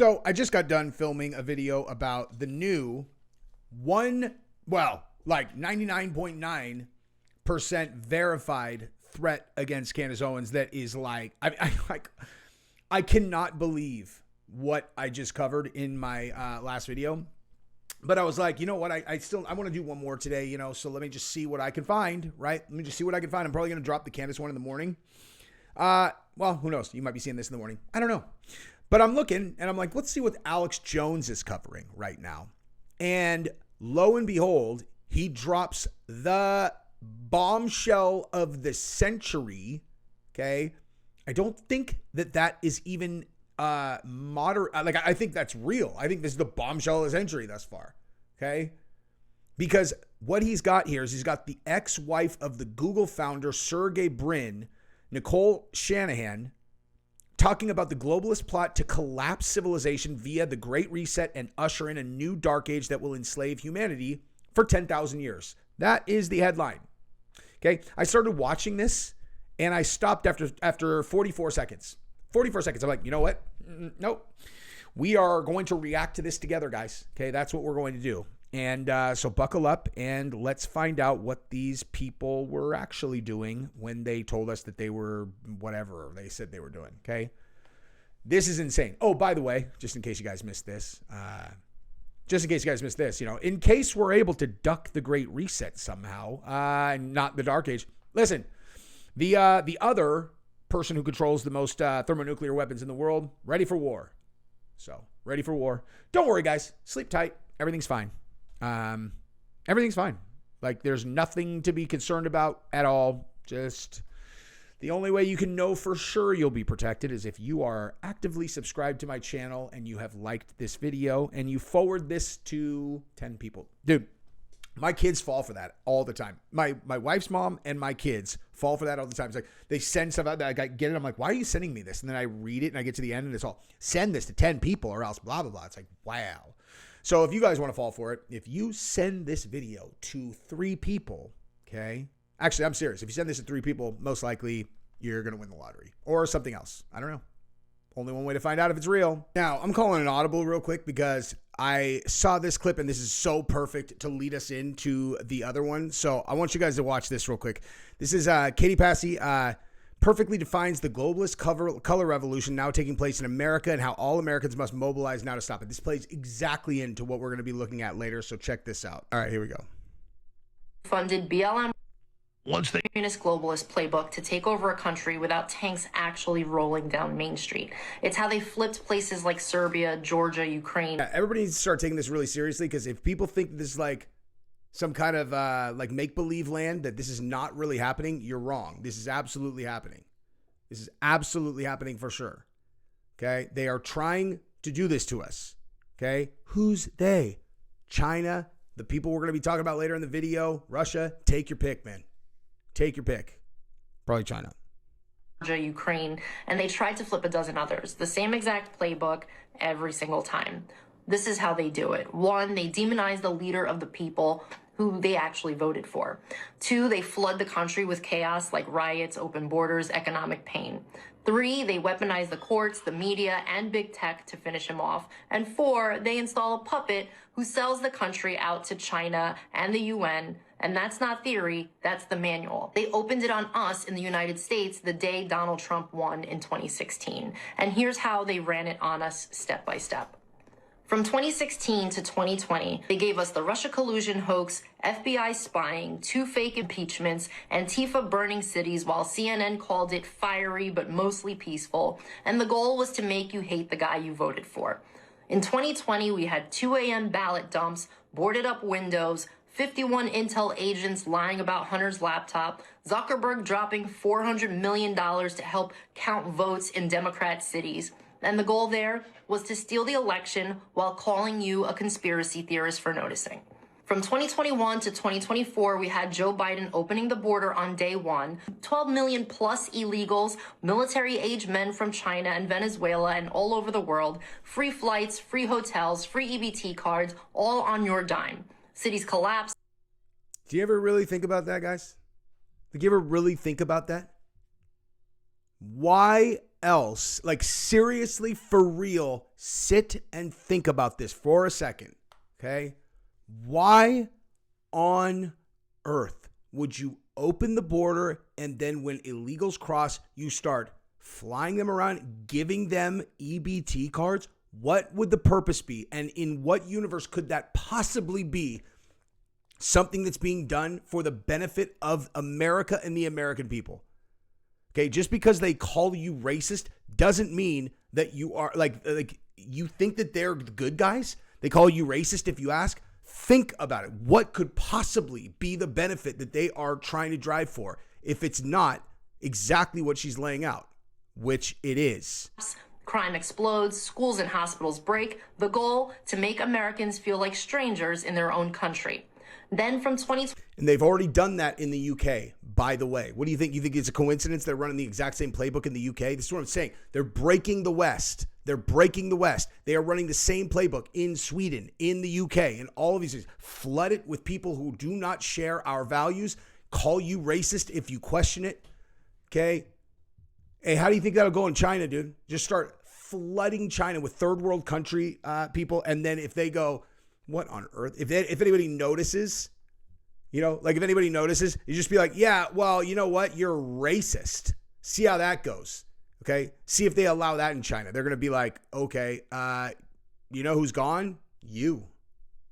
So I just got done filming a video about the new 99.9% verified threat against Candace Owens that is like, I cannot believe what I just covered in my last video. But I was like, you know what? I want to do one more today, you know, so let me just see what I can find, right? Let me just see what I can find. I'm probably going to drop the Candace one in the morning. Well, who knows? You might be seeing this in the morning. I don't know. But I'm looking and I'm like, let's see what Alex Jones is covering right now. And lo and behold, he drops the bombshell of the century. Okay. I don't think that is even moderate. Like, I think that's real. I think this is the bombshell of the century thus far. Okay. Because what he's got here is he's got the ex-wife of the Google founder, Sergey Brin, Nicole Shanahan, talking about the globalist plot to collapse civilization via the Great Reset and usher in a new dark age that will enslave humanity for 10,000 years. That is the headline. Okay. I started watching this and I stopped after 44 seconds. 44 seconds. I'm like, you know what? Nope. We are going to react to this together, guys. Okay. That's what we're going to do. And so buckle up and let's find out what these people were actually doing when they told us that they were whatever they said they were doing. Okay. This is insane. Oh, by the way, just in case you guys missed this, you know, in case we're able to duck the Great Reset somehow, not the Dark Age. Listen, the other person who controls the most thermonuclear weapons in the world, ready for war. So ready for war. Don't worry, guys. Sleep tight. Everything's fine. Everything's fine. Like, there's nothing to be concerned about at all. Just the only way you can know for sure you'll be protected is if you are actively subscribed to my channel and you have liked this video and you forward this to 10 people. Dude, my kids fall for that all the time. My wife's mom and my kids fall for that all the time. It's like they send stuff out that I get it. I'm like, why are you sending me this? And then I read it and I get to the end and it's all, send this to 10 people or else blah, blah, blah. It's like, wow. So if you guys want to fall for it, if you send this video to 3 people, okay? Actually, I'm serious. If you send this to 3 people, most likely you're going to win the lottery or something else. I don't know. Only one way to find out if it's real. Now, I'm calling an audible real quick because I saw this clip and this is so perfect to lead us into the other one. So I want you guys to watch this real quick. This is Katie Passy. Perfectly defines the globalist color revolution now taking place in America and how all Americans must mobilize now to stop it. This plays exactly into what we're going to be looking at later, so check this out. All right, here we go. Funded BLM communist globalist playbook to take over a country without tanks actually rolling down Main Street. It's how they flipped places like Serbia, Georgia, Ukraine. Everybody needs to start taking this really seriously because if people think this is like some kind of like make-believe land, that this is not really happening, you're wrong. This is absolutely happening. This is absolutely happening for sure. Okay? They are trying to do this to us. Okay? Who's they? China, the people we're going to be talking about later in the video, Russia. Take your pick, man. Take your pick. Probably China. Ukraine, and they tried to flip a dozen others. The same exact playbook every single time. This is how they do it. 1, they demonize the leader of the people who they actually voted for. 2, they flood the country with chaos like riots, open borders, economic pain. 3, they weaponize the courts, the media, and big tech to finish him off. And 4, they install a puppet who sells the country out to China and the UN. And that's not theory, that's the manual. They opened it on us in the United States the day Donald Trump won in 2016. And here's how they ran it on us step by step. From 2016 to 2020, they gave us the Russia collusion hoax, FBI spying, 2 fake impeachments, Antifa burning cities while CNN called it fiery but mostly peaceful, and the goal was to make you hate the guy you voted for. In 2020, we had 2 a.m. ballot dumps, boarded up windows, 51 Intel agents lying about Hunter's laptop, Zuckerberg dropping $400 million to help count votes in Democrat cities. And the goal there was to steal the election while calling you a conspiracy theorist for noticing. From 2021 to 2024, we had Joe Biden opening the border on day 1, 12 million plus illegals, military-age men from China and Venezuela and all over the world, free flights, free hotels, free EBT cards, all on your dime. Cities collapsed. Do you ever really think about that, guys? Like, you ever really think about that? Why else, like seriously, for real, sit and think about this for a second, okay? Why on earth would you open the border and then when illegals cross, you start flying them around, giving them EBT cards? What would the purpose be? And in what universe could that possibly be something that's being done for the benefit of America and the American people? Okay, just because they call you racist doesn't mean that you are like you think that they're the good guys. They call you racist if you ask. Think about it. What could possibly be the benefit that they are trying to drive for if it's not exactly what she's laying out, which it is? Crime explodes, schools and hospitals break. The goal, to make Americans feel like strangers in their own country. Then from 2020, and they've already done that in the UK, by the way. What do you think? You think it's a coincidence they're running the exact same playbook in the UK? This is what I'm saying. They're breaking the West. They're breaking the West. They are running the same playbook in Sweden, in the UK, and all of these things. Flood it with people who do not share our values, call you racist if you question it, okay? Hey, how do you think that'll go in China, dude? Just start flooding China with third world country people, and then if they go, what on earth? If anybody notices, like if anybody notices, you just be like, yeah, well, you know what? You're racist. See how that goes. Okay. See if they allow that in China. They're going to be like, okay, you know who's gone? You,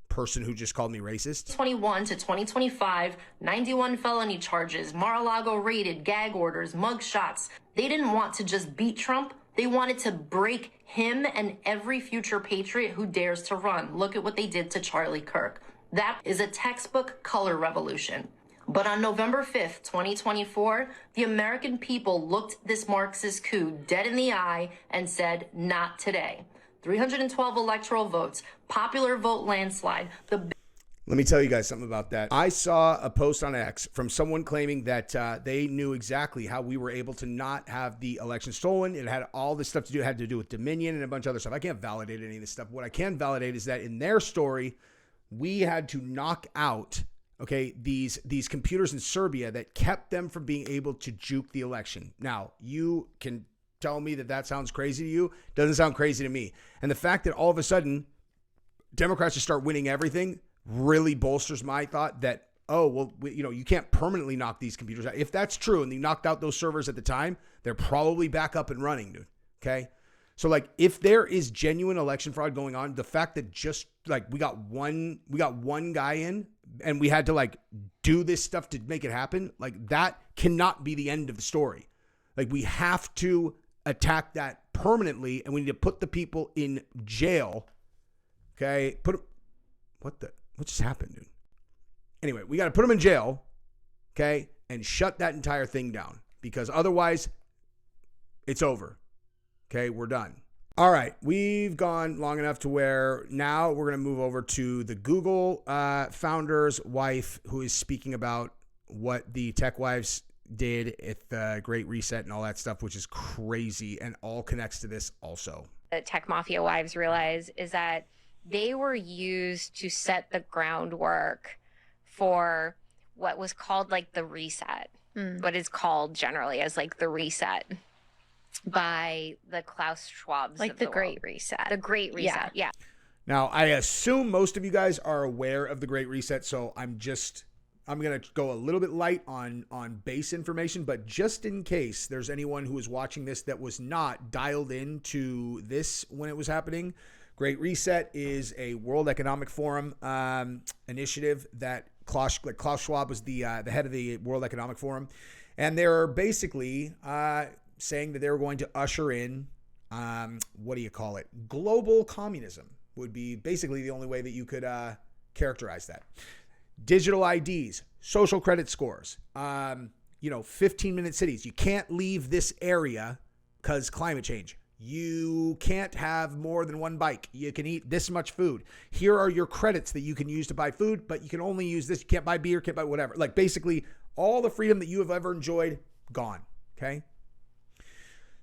person who just called me racist. 2021 to 2025, 91 felony charges, Mar-a-Lago raided, gag orders, mug shots. They didn't want to just beat Trump. They wanted to break him and every future patriot who dares to run. Look at what they did to Charlie Kirk. That is a textbook color revolution. But on November 5th, 2024, the American people looked this Marxist coup dead in the eye and said, not today. 312 electoral votes, popular vote landslide. Let me tell you guys something about that. I saw a post on X from someone claiming that they knew exactly how we were able to not have the election stolen. It had all this stuff to do. It had to do with Dominion and a bunch of other stuff. I can't validate any of this stuff. What I can validate is that in their story, we had to knock out, okay, these computers in Serbia that kept them from being able to juke the election. Now, you can tell me that sounds crazy to you. Doesn't sound crazy to me. And the fact that all of a sudden Democrats just start winning everything really bolsters my thought that, oh, well, you can't permanently knock these computers out. If that's true and they knocked out those servers at the time, they're probably back up and running, dude. Okay. So like if there is genuine election fraud going on, the fact that just like we got one guy in and we had to like do this stuff to make it happen, like that cannot be the end of the story. Like we have to attack that permanently and we need to put the people in jail. Okay. What just happened, dude? Anyway, we got to put them in jail, okay, and shut that entire thing down because otherwise it's over, okay? We're done. All right, we've gone long enough to where now we're going to move over to the Google founder's wife who is speaking about what the tech wives did at the Great Reset and all that stuff, which is crazy and all connects to this also. The tech mafia wives realize is that they were used to set the groundwork for what was called like the reset, what is called generally as like the reset by the Klaus Schwabs. Like of the Great Reset. The Great Reset, yeah. Now, I assume most of you guys are aware of the Great Reset, so I'm going to go a little bit light on base information, but just in case there's anyone who is watching this that was not dialed into this when it was happening, Great Reset is a World Economic Forum initiative that Klaus Schwab was the head of the World Economic Forum. And they're basically saying that they were going to usher in, global communism would be basically the only way that you could characterize that. Digital IDs, social credit scores, 15-minute cities. You can't leave this area because climate change. You can't have more than one bike. You can eat this much food. Here are your credits that you can use to buy food, but you can only use this. You can't buy beer, can't buy whatever. Like basically all the freedom that you have ever enjoyed, gone. Okay.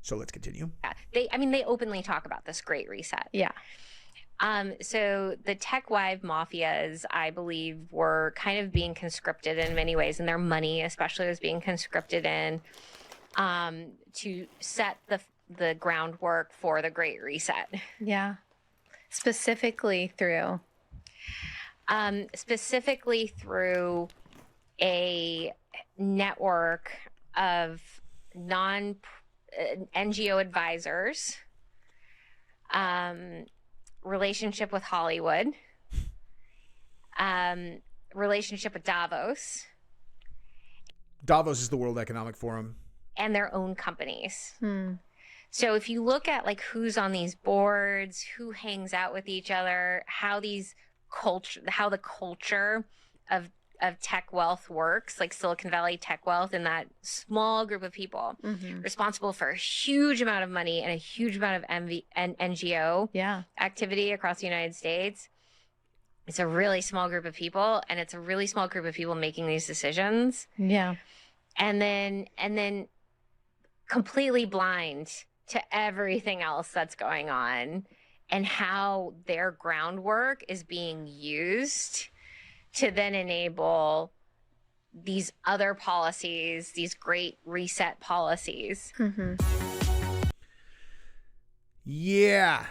So let's continue. Yeah. They openly talk about this Great Reset. Yeah. So the tech wife mafias, I believe, were kind of being conscripted in many ways, and their money especially was being conscripted in to set the groundwork for the Great Reset. Yeah. Specifically through a network of NGO advisors, relationship with Hollywood, relationship with Davos. Davos is the World Economic Forum. And their own companies. So if you look at like who's on these boards, who hangs out with each other, how the culture of tech wealth works, like Silicon Valley tech wealth, and that small group of people responsible for a huge amount of money and a huge amount of NGO activity across the United States. It's a really small group of people, and it's a really small group of people making these decisions. Yeah. And then completely blind to everything else that's going on and how their groundwork is being used to then enable these other policies, these great reset policies. Yeah.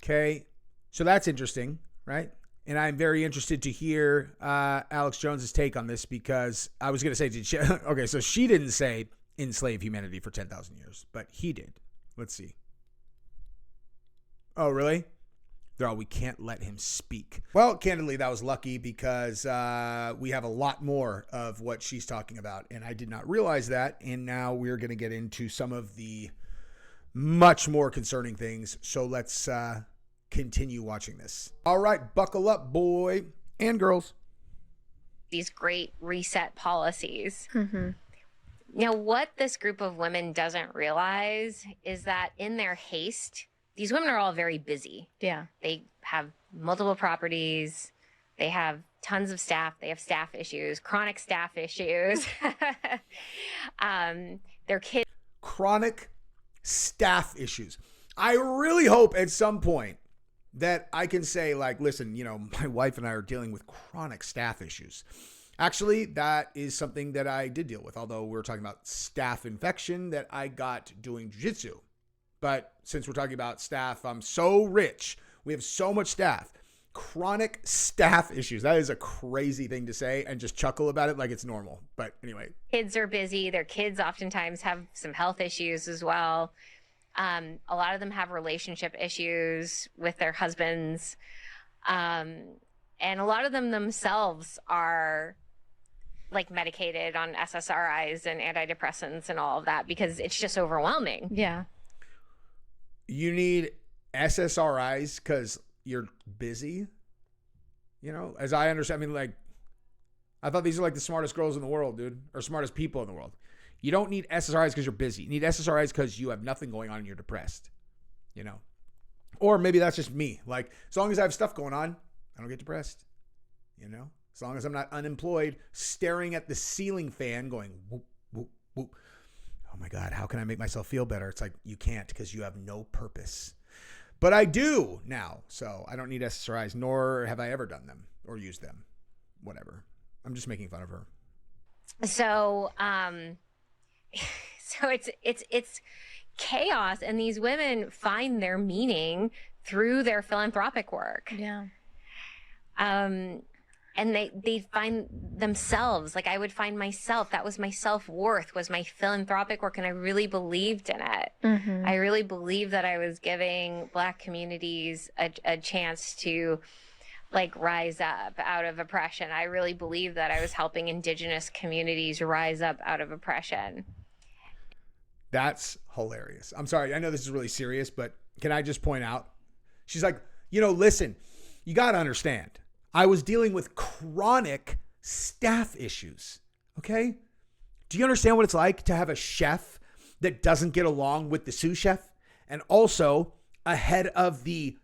Okay. So that's interesting, right? And I'm very interested to hear Alex Jones's take on this, because I was going to say, okay, so she didn't say enslave humanity for 10,000 years, but he did. Let's see. Oh, really? We can't let him speak. Well, candidly, that was lucky, because we have a lot more of what she's talking about, and I did not realize that. And now we're going to get into some of the much more concerning things. So let's continue watching this. All right, buckle up, boy and girls. These great reset policies. Now, what this group of women doesn't realize is that in their haste, these women are all very busy. Yeah. They have multiple properties. They have tons of staff. They have staff issues, chronic staff issues. Their kids. Chronic staff issues. I really hope at some point that I can say, like, listen, my wife and I are dealing with chronic staff issues. Actually, that is something that I did deal with, although we're talking about staph infection that I got doing jiu-jitsu. But since we're talking about staff, I'm so rich. We have so much staff. Chronic staff issues. That is a crazy thing to say and just chuckle about it like it's normal. But anyway. Kids are busy. Their kids oftentimes have some health issues as well. A lot of them have relationship issues with their husbands. And a lot of them themselves are like medicated on SSRIs and antidepressants and all of that because it's just overwhelming. Yeah. You need SSRIs because you're busy, as I understand. I mean, like, I thought these are like the smartest girls in the world, dude, or smartest people in the world. You don't need SSRIs because you're busy. You need SSRIs because you have nothing going on and you're depressed, or maybe that's just me. Like, as long as I have stuff going on, I don't get depressed, as long as I'm not unemployed, staring at the ceiling fan going, whoop, whoop, whoop. Oh my God, how can I make myself feel better? It's like, you can't because you have no purpose. But I do now, so I don't need SSRIs, nor have I ever done them or used them. Whatever. I'm just making fun of her. So, it's chaos, and these women find their meaning through their philanthropic work. Yeah. And they find themselves, like I would find myself. That was my self-worth, was my philanthropic work, and I really believed in it. Mm-hmm. I really believed that I was giving Black communities a chance to like rise up out of oppression. I really believed that I was helping Indigenous communities rise up out of oppression. That's hilarious. I'm sorry. I know this is really serious, but can I just point out? She's like, listen, you got to understand. I was dealing with chronic staff issues. Okay. Do you understand what it's like to have a chef that doesn't get along with the sous chef? And also a head of the,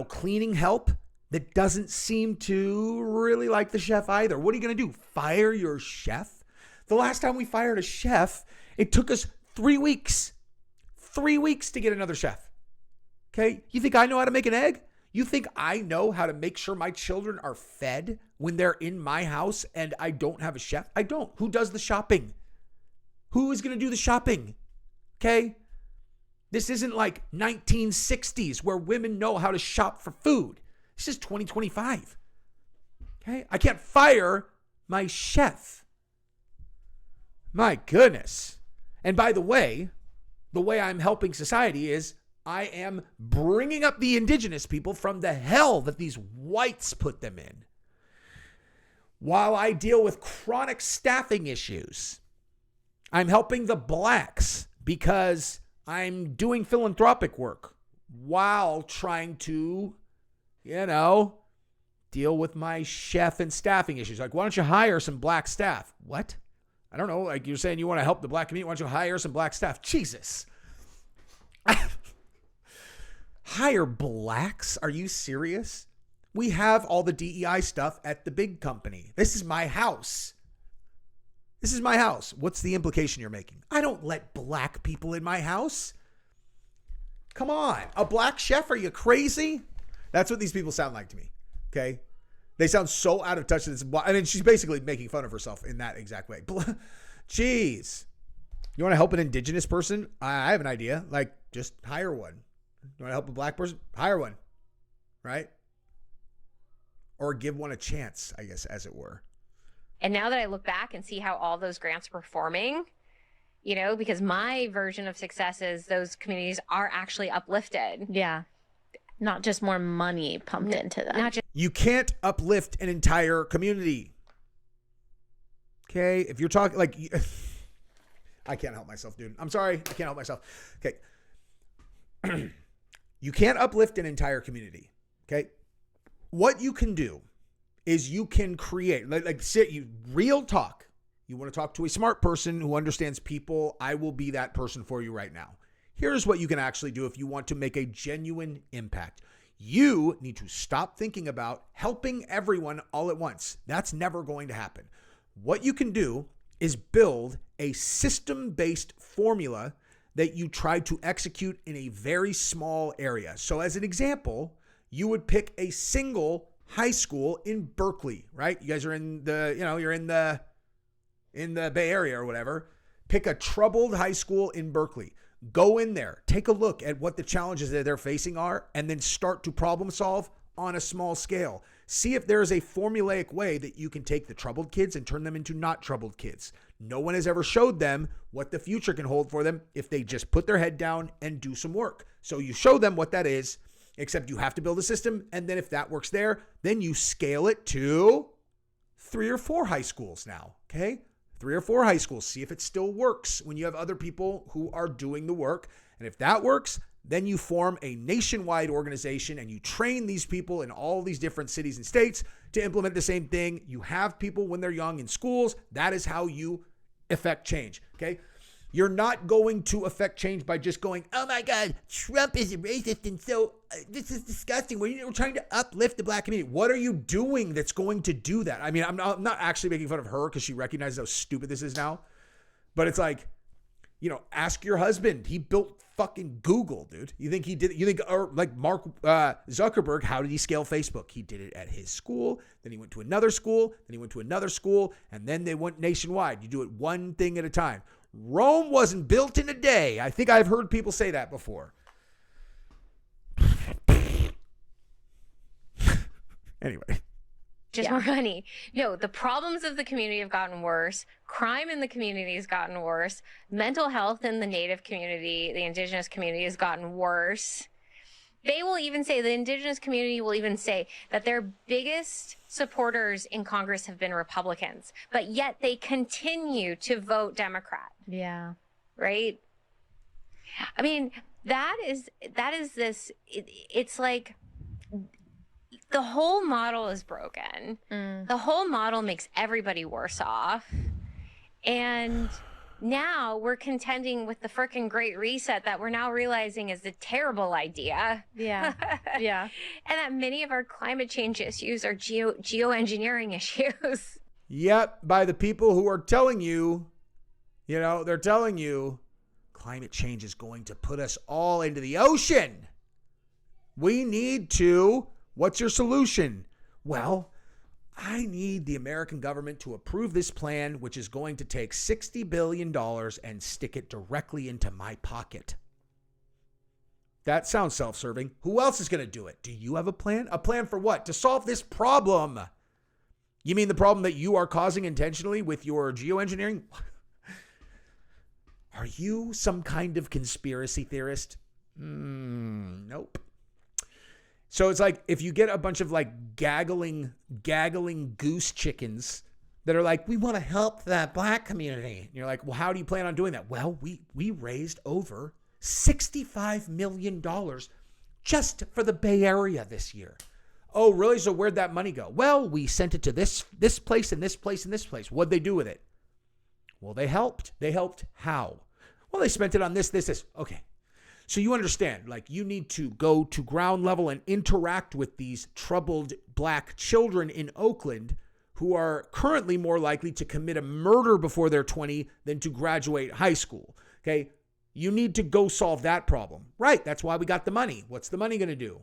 cleaning help that doesn't seem to really like the chef either. What are you going to do? Fire your chef? The last time we fired a chef, it took us 3 weeks. 3 weeks to get another chef. Okay. You think I know how to make an egg? You think I know how to make sure my children are fed when they're in my house and I don't have a chef? I don't. Who does the shopping? Who is going to do the shopping? Okay? This isn't like 1960s where women know how to shop for food. This is 2025. Okay? I can't fire my chef. My goodness. And by the way I'm helping society is I am bringing up the indigenous people from the hell that these whites put them in. While I deal with chronic staffing issues, I'm helping the blacks because I'm doing philanthropic work while trying to, deal with my chef and staffing issues. Like, why don't you hire some black staff? What? I don't know. Like, you're saying you want to help the black community. Why don't you hire some black staff? Jesus. Hire blacks? Are you serious? We have all the DEI stuff at the big company. This is my house. This is my house. What's the implication you're making? I don't let black people in my house. Come on. A black chef? Are you crazy? That's what these people sound like to me. Okay? They sound so out of touch. She's basically making fun of herself in that exact way. Jeez. You want to help an indigenous person? I have an idea. Like, just hire one. You want to help a black person? Hire one. Right? Or give one a chance, I guess, as it were. And now that I look back and see how all those grants are performing, because my version of success is those communities are actually uplifted. Yeah. Not just more money pumped into them. You can't uplift an entire community. Okay? If you're talking like... I can't help myself, dude. I'm sorry. I can't help myself. Okay. You can't uplift an entire community. Okay? What you can do is you can create, real talk. You want to talk to a smart person who understands people. I will be that person for you right now. Here's what you can actually do if you want to make a genuine impact. You need to stop thinking about helping everyone all at once. That's never going to happen. What you can do is build a system-based formula that you try to execute in a very small area. So as an example, you would pick a single high school in Berkeley, right? You guys are in the, you're in the Bay Area or whatever. Pick a troubled high school in Berkeley. Go in there, take a look at what the challenges that they're facing are, and then start to problem solve on a small scale. See if there is a formulaic way that you can take the troubled kids and turn them into not troubled kids. No one has ever showed them what the future can hold for them if they just put their head down and do some work. So you show them what that is, except you have to build a system. And then if that works there, then you scale it to 3 or 4 high schools now. Okay. 3 or 4 high schools. See if it still works when you have other people who are doing the work. And if that works, then you form a nationwide organization and you train these people in all these different cities and states to implement the same thing. You have people when they're young in schools. That is how you affect change. Okay. You're not going to affect change by just going, oh my God, Trump is a racist and so this is disgusting. We're trying to uplift the black community. What are you doing that's going to do that? I mean, I'm not actually making fun of her because she recognizes how stupid this is now. But it's like, ask your husband. He built fucking Google, dude. You think he did? Or like Mark Zuckerberg, how did he scale Facebook? He did it at his school. Then he went to another school. Then he went to another school. And then they went nationwide. You do it one thing at a time. Rome wasn't built in a day. I think I've heard people say that before. Anyway. Just more money. No, the problems of the community have gotten worse. Crime in the community has gotten worse. Mental health in the Native community, the Indigenous community has gotten worse. They will even say, the Indigenous community will even say that their biggest supporters in Congress have been Republicans, but yet they continue to vote Democrat. Yeah. Right? I mean, that is this, it's like the whole model is broken. The whole model makes everybody worse off. And now we're contending with the frickin' Great Reset that we're now realizing is a terrible idea. Yeah. Yeah. And that many of our climate change issues are geoengineering issues. Yep. By the people who are telling you, they're telling you climate change is going to put us all into the ocean. We need to, what's your solution? Well, I need the American government to approve this plan, which is going to take $60 billion and stick it directly into my pocket. That sounds self-serving. Who else is going to do it? Do you have a plan? A plan for what? To solve this problem. You mean the problem that you are causing intentionally with your geoengineering? Are you some kind of conspiracy theorist? Nope. So it's like if you get a bunch of like gaggling goose chickens that are like, we want to help the black community. And you're like, well, how do you plan on doing that? Well, we raised over $65 million just for the Bay Area this year. Oh, really? So where'd that money go? Well, we sent it to this place and this place and this place. What'd they do with it? Well, they helped. They helped how? Well, they spent it on this. Okay. So you understand, like you need to go to ground level and interact with these troubled black children in Oakland who are currently more likely to commit a murder before they're 20 than to graduate high school. Okay. You need to go solve that problem. Right. That's why we got the money. What's the money going to do?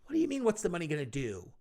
What do you mean, what's the money going to do?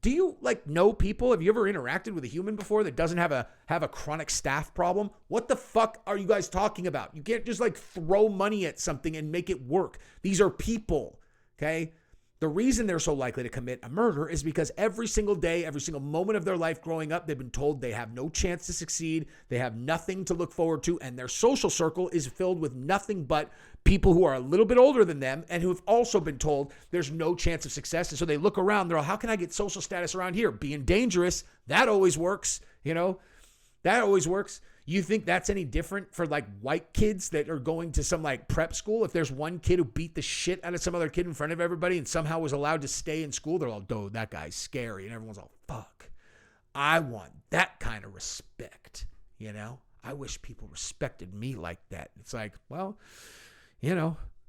Do you like know people? Have you ever interacted with a human before that doesn't have a chronic staph problem? What the fuck are you guys talking about? You can't just like throw money at something and make it work. These are people, okay? The reason they're so likely to commit a murder is because every single day, every single moment of their life growing up, they've been told they have no chance to succeed. They have nothing to look forward to, and their social circle is filled with nothing but people who are a little bit older than them and who have also been told there's no chance of success. And so they look around, they're like, how can I get social status around here? Being dangerous, that always works, that always works. You think that's any different for like white kids that are going to some like prep school? If there's one kid who beat the shit out of some other kid in front of everybody and somehow was allowed to stay in school, they're all, dude, that guy's scary. And everyone's all, fuck, I want that kind of respect. I wish people respected me like that. It's like, well,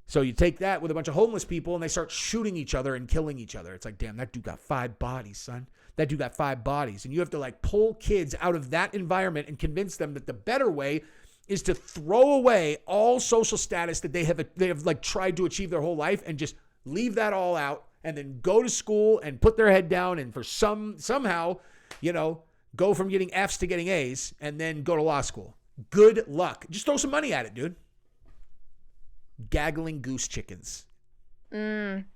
so you take that with a bunch of homeless people and they start shooting each other and killing each other. It's like, damn, that dude got 5 bodies, son. That dude got 5 bodies. And you have to like pull kids out of that environment and convince them that the better way is to throw away all social status that they have like tried to achieve their whole life and just leave that all out and then go to school and put their head down and for somehow, go from getting F's to getting A's and then go to law school. Good luck. Just throw some money at it, dude. Gaggling goose chickens.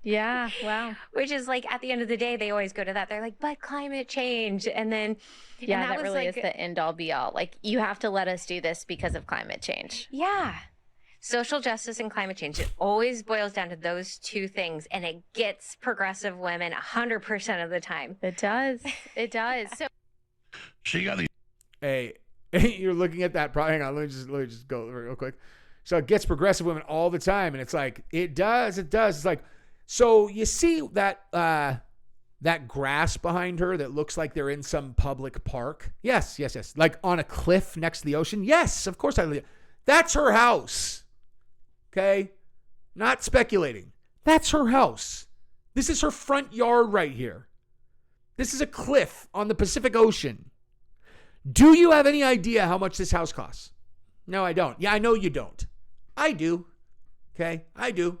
Yeah, wow. Which is like at the end of the day, they always go to that. They're like, but climate change. And then, yeah, and that really is the end all be all. Like, you have to let us do this because of climate change. Yeah. Social justice and climate change. It always boils down to those two things. And it gets progressive women 100% of the time. It does. It does. So she got the. Hey, you're looking at that. Hang on. Let me just go real quick. So it gets progressive women all the time. And it's like, it does. It's like, so you see that grass behind her that looks like they're in some public park? Yes. Like on a cliff next to the ocean? Yes, of course. That's her house. Okay? Not speculating. That's her house. This is her front yard right here. This is a cliff on the Pacific Ocean. Do you have any idea how much this house costs? No, I don't. Yeah, I know you don't. I do. Okay, I do.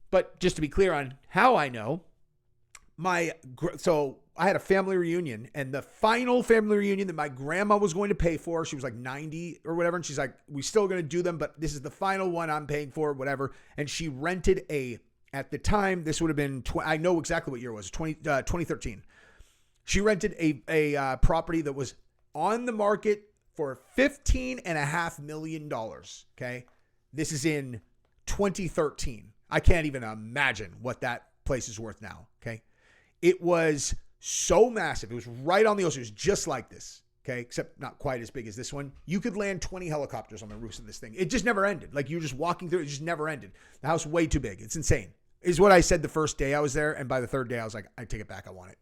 But just to be clear on how I know, so I had a family reunion, and the final family reunion that my grandma was going to pay for, she was like 90 or whatever, and she's like, we're still going to do them, but this is the final one I'm paying for, whatever. And she rented at the time, this would have been, I know exactly what year it was, 2013. She rented a property that was on the market for $15.5 million. Okay. This is in 2013. I can't even imagine what that place is worth now. Okay. It was so massive. It was right on the ocean. It was just like this. Okay. Except not quite as big as this one. You could land 20 helicopters on the roofs of this thing. It just never ended. Like you're just walking through. It just never ended. The house way too big. It's insane is what I said the first day I was there. And by the third day I was like, I take it back. I want it.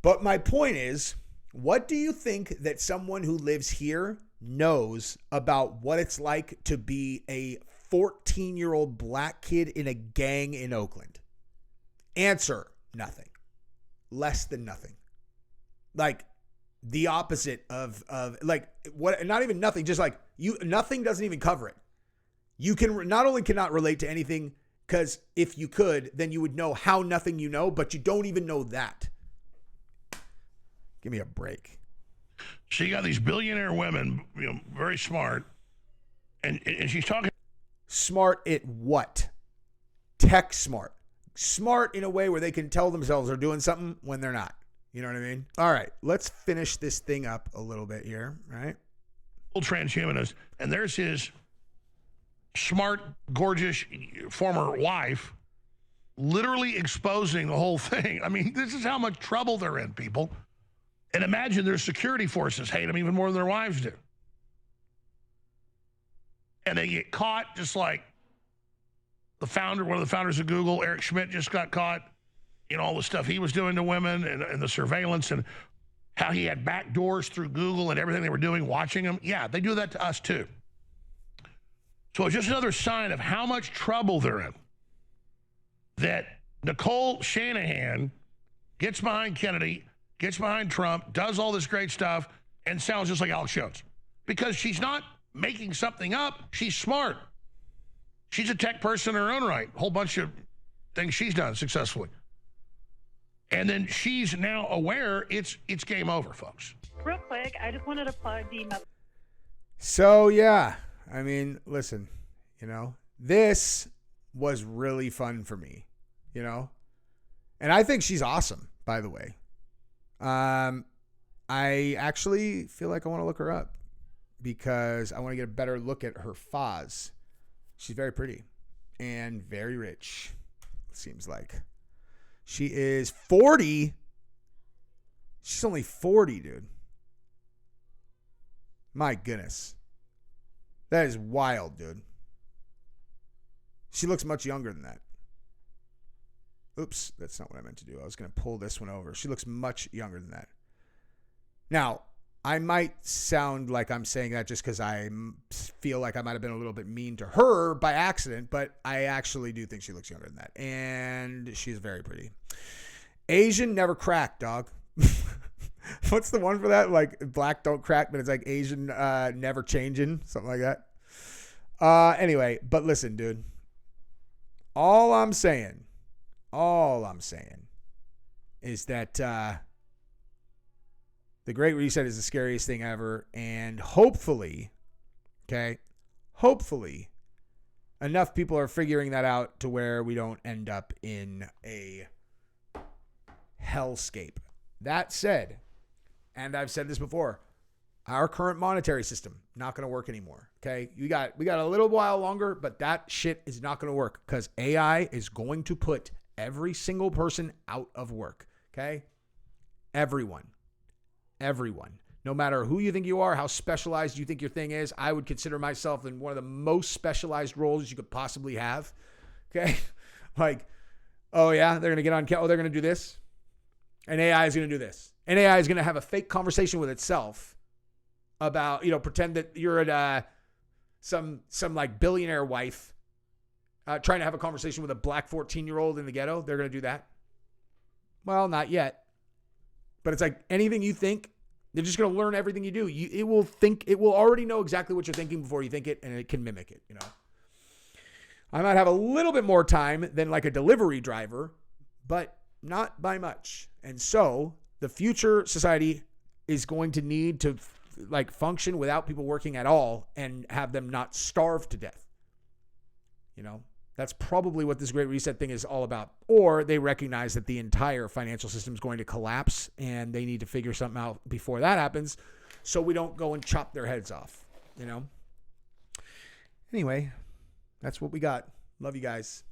But my point is, what do you think that someone who lives here knows about what it's like to be a 14-year-old black kid in a gang in Oakland? Answer, nothing. Less than nothing. Like the opposite of like what, not even nothing, just like nothing doesn't even cover it. You can not only cannot relate to anything, because if you could, then you would know how nothing you know, but you don't even know that. Give me a break. So you got these billionaire women, very smart, and she's talking. Smart at what? Tech smart. Smart in a way where they can tell themselves they're doing something when they're not. You know what I mean? All right, let's finish this thing up a little bit here, right? Transhumanist, and there's his smart, gorgeous former wife literally exposing the whole thing. I mean, this is how much trouble they're in, people. And imagine their security forces hate them even more than their wives do. And they get caught, just like one of the founders of Google, Eric Schmidt, just got caught in all the stuff he was doing to women and the surveillance and how he had back doors through Google and everything they were doing, watching them. Yeah, they do that to us too. So it's just another sign of how much trouble they're in. That Nicole Shanahan gets behind Kennedy, gets behind Trump, does all this great stuff, and sounds just like Alex Jones. Because she's not making something up. She's smart. She's a tech person in her own right. A whole bunch of things she's done successfully. And then she's now aware it's game over, folks. Real quick, I just wanted to plug the... So, yeah. I mean, listen, this was really fun for me, And I think she's awesome, by the way. I actually feel like I want to look her up because I want to get a better look at her Foz. She's very pretty and very rich, it seems like. She is 40. She's only 40, dude. My goodness. That is wild, dude. She looks much younger than that. Oops, that's not what I meant to do. I was going to pull this one over. She looks much younger than that. Now, I might sound like I'm saying that just because I feel like I might have been a little bit mean to her by accident, but I actually do think she looks younger than that. And she's very pretty. Asian never crack, dog. What's the one for that? Like black don't crack, but it's like Asian never changing, something like that. Anyway, but listen, dude. All I'm saying is that the Great Reset is the scariest thing ever, and hopefully, enough people are figuring that out to where we don't end up in a hellscape. That said, and I've said this before, our current monetary system not going to work anymore. Okay, we got a little while longer, but that shit is not going to work because AI is going to put every single person out of work. Okay, everyone, no matter who you think you are, how specialized you think your thing is. I would consider myself in one of the most specialized roles you could possibly have. Okay, like, oh yeah, they're gonna get on. Oh, they're gonna do this, and AI is gonna do this, and AI is gonna have a fake conversation with itself about, pretend that you're at some like billionaire wife trying to have a conversation with a black 14-year-old in the ghetto. They're going to do that. Well, not yet. But it's like anything you think, they're just going to learn everything you do. It will already know exactly what you're thinking before you think it, and it can mimic it, I might have a little bit more time than like a delivery driver, but not by much. And so the future society is going to need to function without people working at all and have them not starve to death. That's probably what this Great Reset thing is all about. Or they recognize that the entire financial system is going to collapse and they need to figure something out before that happens so we don't go and chop their heads off, Anyway, that's what we got. Love you guys.